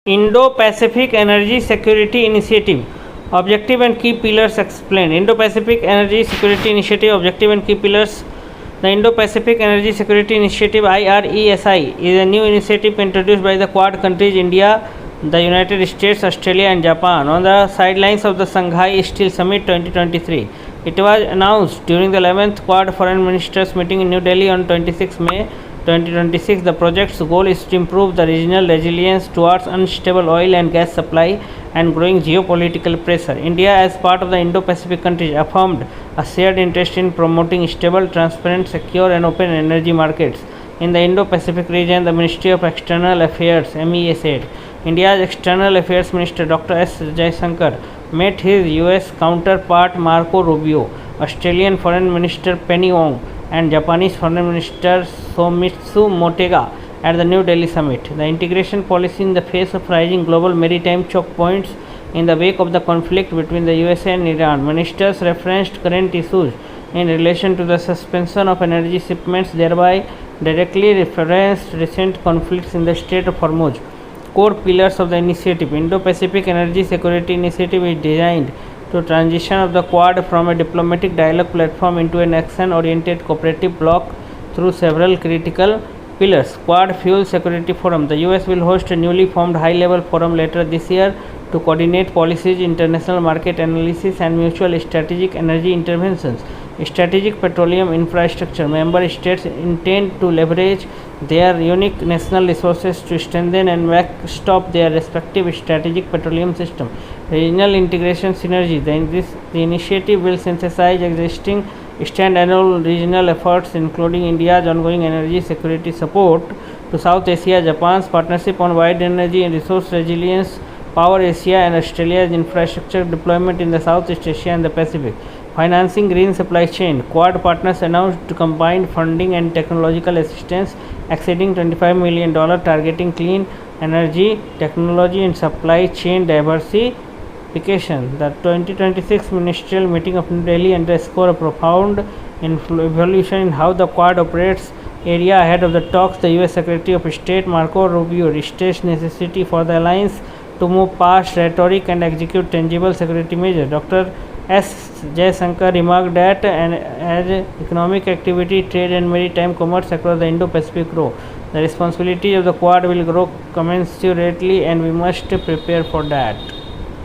Indo-Pacific Energy Security Initiative Objective and Key Pillars explained. Indo-Pacific Energy Security Initiative Objective and Key Pillars. The Indo-Pacific Energy Security Initiative IRESI is a new initiative introduced by the Quad countries India, the United States, Australia and Japan on the sidelines of the Shanghai Steel Summit 2023. It was announced during the 11th Quad Foreign Ministers meeting in New Delhi on 26 May 2026. The project's goal is to improve the regional resilience towards unstable oil and gas supply and growing geopolitical pressure. India, as part of the Indo-Pacific countries, affirmed a shared interest in promoting stable, transparent, secure and open energy markets in the Indo-Pacific region. The Ministry of External Affairs (MEA) said India's External Affairs Minister Dr. S. Jaishankar met his US counterpart Marco Rubio, Australian Foreign Minister Penny Wong and Japanese Foreign Minister Shomitsu Motegi at the New Delhi summit. The integration policy in the face of rising global maritime choke points in the wake of the conflict between the USA and Iran. Ministers referenced current issues in relation to the suspension of energy shipments, thereby directly referenced recent conflicts in the Strait of Hormuz. Core pillars of the initiative. Indo-Pacific Energy Security Initiative is designed to transition of the Quad from a diplomatic dialogue platform into an action-oriented cooperative bloc through several critical pillars. Quad Fuel Security Forum. The US will host a newly formed high-level forum later this year to coordinate policies, international market analysis and mutual strategic energy interventions. Strategic petroleum infrastructure. Member states intend to leverage their unique national resources to strengthen and backstop their respective strategic petroleum system. Regional integration synergy. The initiative will synthesize existing standalone regional efforts, including India's ongoing energy security support to South Asia, Japan's partnership on wide energy and resource resilience, Power Asia and Australia's infrastructure deployment in the Southeast Asia and the Pacific. Financing green supply chain. Quad partners announced combined funding and technological assistance exceeding $25 million, targeting clean energy, technology and supply chain diversification. The 2026 ministerial meeting of New Delhi underscored a profound evolution in how the Quad operates area ahead of the talks. The US Secretary of State Marco Rubio stressed necessity for the alliance to move past rhetoric and execute tangible security measures. Dr. S. Jaishankar remarked that as economic activity, trade and maritime commerce across the Indo-Pacific grow, the responsibility of the Quad will grow commensurately and we must prepare for that.